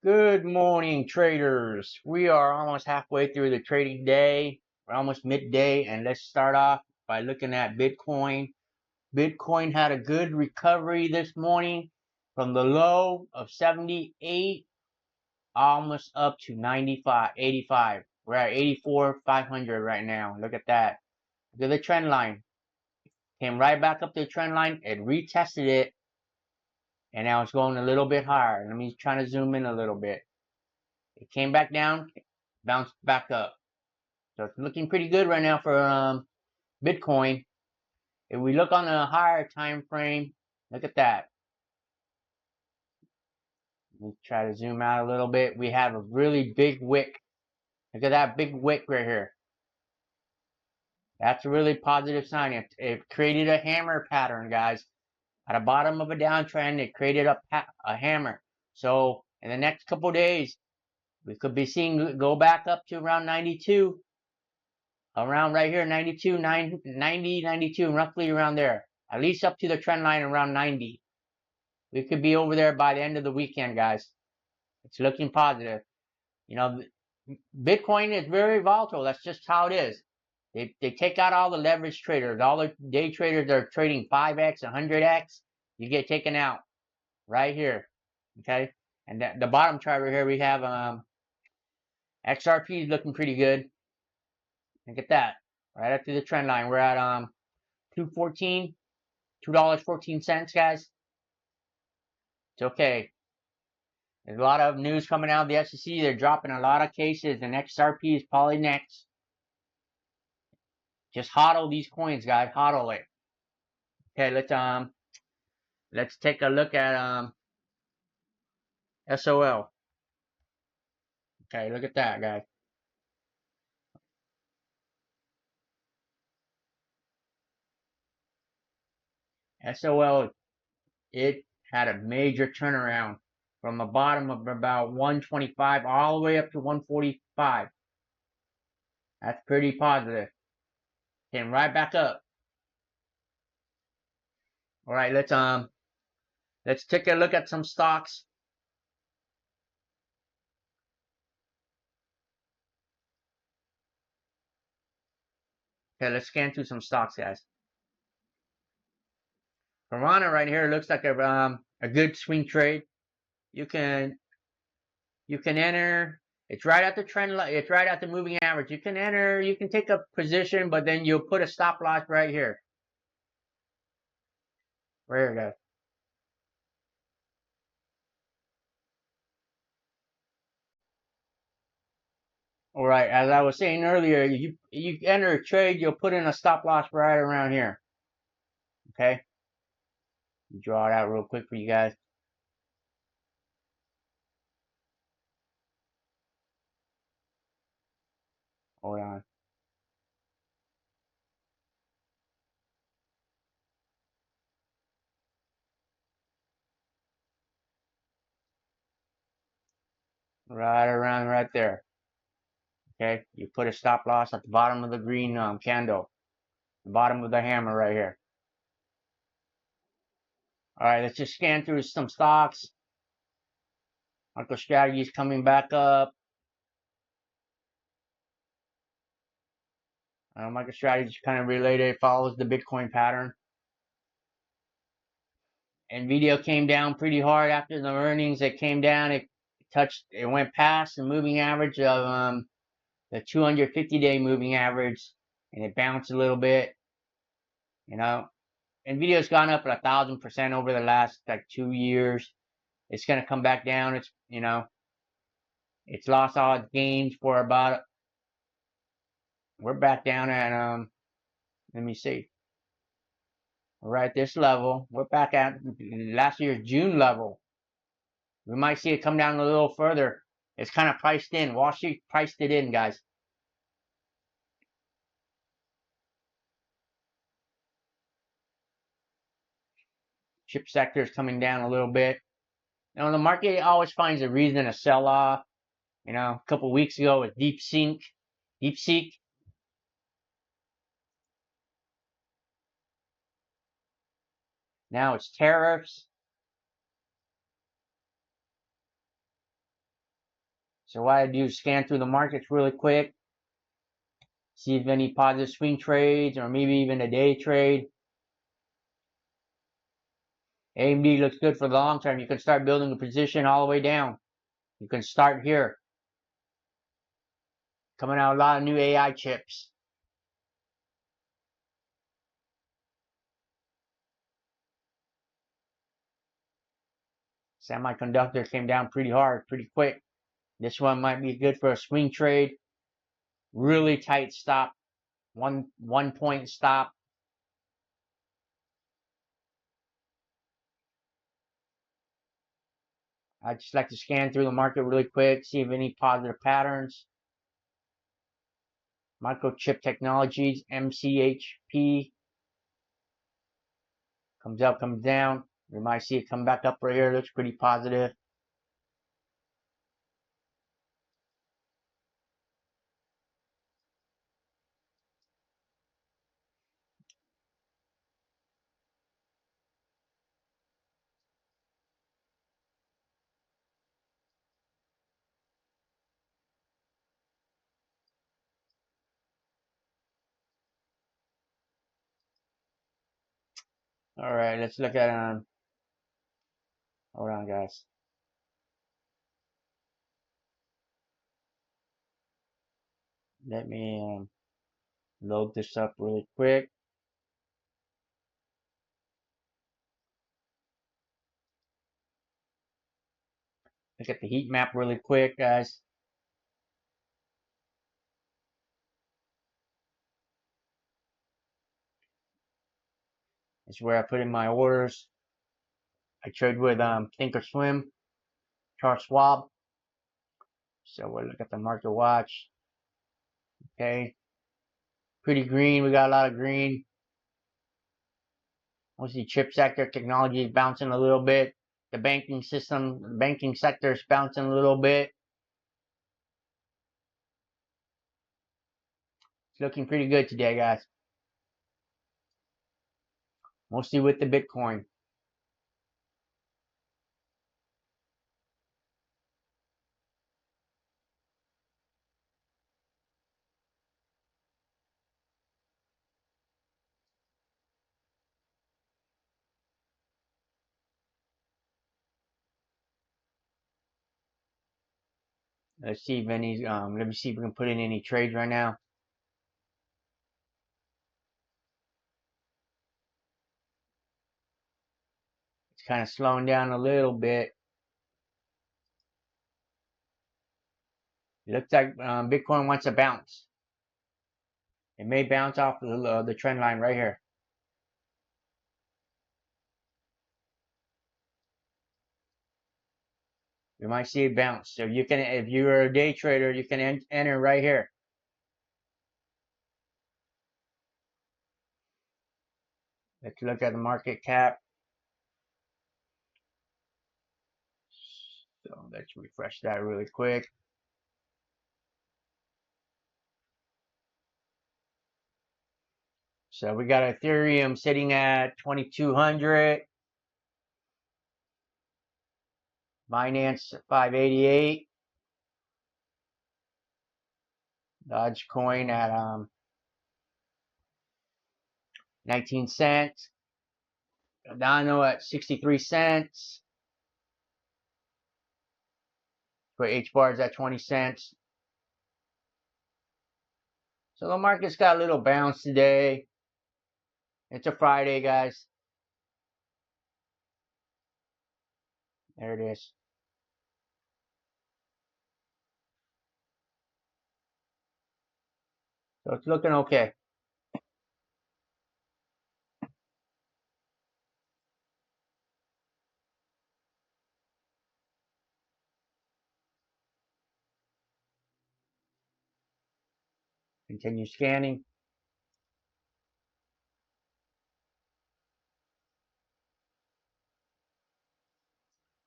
Good morning, traders. We are almost halfway through the trading day. We're almost midday, and let's start off by looking at Bitcoin. Bitcoin had a good recovery this morning from the low of 78, almost up to 95, 85. We're at 84,500 right now. Look at that. Look at the trend line. Came right back up to the trend line. It retested it, and now it's going a little bit higher. Let me try to zoom in a little bit. It came back down, bounced back up. So it's looking pretty good right now for Bitcoin. If we look on a higher time frame, look at that. Let me try to zoom out a little bit. We have a really big wick. Look at that big wick right here. That's a really positive sign. It created a hammer pattern, guys. At the bottom of a downtrend, it created a hammer. So in the next couple days, we could be seeing go back up to around 92. Around right here, 92, 90, 92, roughly around there. At least up to the trend line around 90. We could be over there by the end of the weekend, guys. It's looking positive. You know, Bitcoin is very volatile. That's just how it is. They take out all the leverage traders, all the day traders that are trading 5x, 100x. You get taken out right here. Okay? And the bottom chart right here, we have XRP is looking pretty good. Look at that. Right up to the trend line. We're at 214. $2.14, guys. It's okay. There's a lot of news coming out of the SEC. They're dropping a lot of cases, and XRP is probably next. Just hodl these coins, guys. Hodl it. Okay, let's take a look at SOL. Okay, look at that, guys. SOL, it had a major turnaround from the bottom of about 125 all the way up to 145. That's pretty positive. Came right back up. All right, let's take a look at some stocks. Okay, let's scan through some stocks, guys. Piranha right here looks like a good swing trade. You can enter. It's right at the trend line. It's right at the moving average. You can enter. You can take a position, but then you'll put a stop loss right here. Right here, guys. All right. As I was saying earlier, you enter a trade, you'll put in a stop loss right around here. Okay. Draw it out real quick for you guys. Hold on. Right around right there. Okay. You put a stop loss at the bottom of the green candle, the bottom of the hammer right here. All right, let's just scan through some stocks. MicroStrategy is coming back up. MicroStrategy is kind of related. It follows the Bitcoin pattern. Nvidia came down pretty hard after the earnings. It came down. It went past the moving average of the 250-day moving average, and it bounced a little bit. You know, Nvidia's gone up 1,000% over the last like 2 years. It's gonna come back down. It's lost all its gains for about. We're back down at let me see. We're at this level. We're back at last year's June level. We might see it come down a little further. It's kind of priced in. Wall Street priced it in, guys. Chip sector is coming down a little bit. The market always finds a reason to sell off. A couple weeks ago with DeepSeek. Now it's tariffs. So what I do is scan through the markets really quick, see if any positive swing trades or maybe even a day trade. AMD looks good for the long term. You can start building a position all the way down. You can start here. Coming out a lot of new AI chips. Semiconductor came down pretty hard, pretty quick. This one might be good for a swing trade. Really tight stop. One point stop. I just like to scan through the market really quick, see if any positive patterns. Microchip Technologies, MCHP. Comes up, comes down. We might see it come back up right here. Looks pretty positive. All right, let's look at hold on, guys. Let me load this up really quick. Look at the heat map really quick, guys. It's where I put in my orders. I trade with Thinkorswim, Charles Schwab. So we'll look at the market watch. Okay, pretty green. We got a lot of green. Mostly chip sector, technology is bouncing a little bit. The banking system, the banking sector is bouncing a little bit. It's looking pretty good today, guys. Mostly with the Bitcoin. Let's see if any, let me see if we can put in any trades right now. It's kind of slowing down a little bit. It looks like Bitcoin wants to bounce. It may bounce off the trend line right here. You might see it bounce. So you can, if you're a day trader, you can enter right here. Let's look at the market cap. So let's refresh that really quick. So we got Ethereum sitting at 2,200. Binance 588. Dogecoin at 19 cents. Cardano at 63 cents. For H bars at 20 cents. So the market's got a little bounce today. It's a Friday, guys. There it is. So it's looking okay. Continue scanning.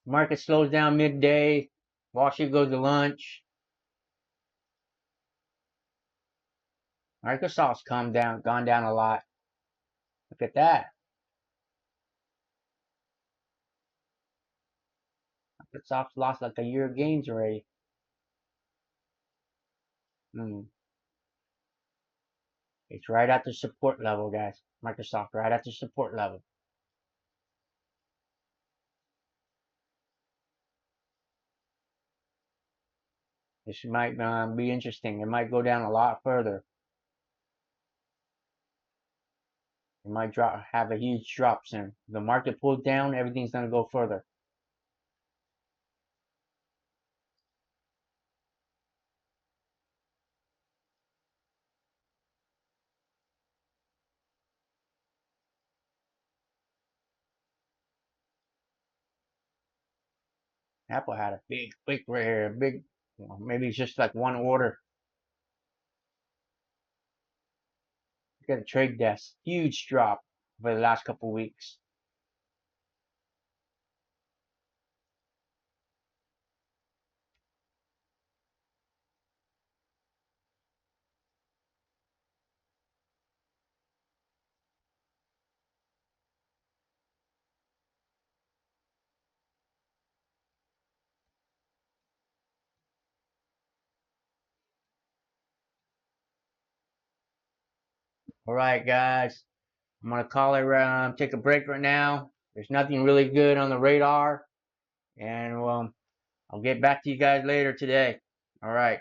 Market slows down midday. Wall Street goes to lunch. Microsoft's gone down a lot. Look at that. Microsoft's lost like a year of gains already. Mm. It's right at the support level, guys. Microsoft, right at the support level. This might be interesting. It might go down a lot further. It might have a huge drop soon. The market pulled down, everything's going to go further. Apple had a big wick right here, a big, well, maybe it's just like one order. Look at the trade desk, huge drop for the last couple weeks. All right, guys, I'm gonna call it. Take a break right now. There's nothing really good on the radar, and I'll get back to you guys later today. All right.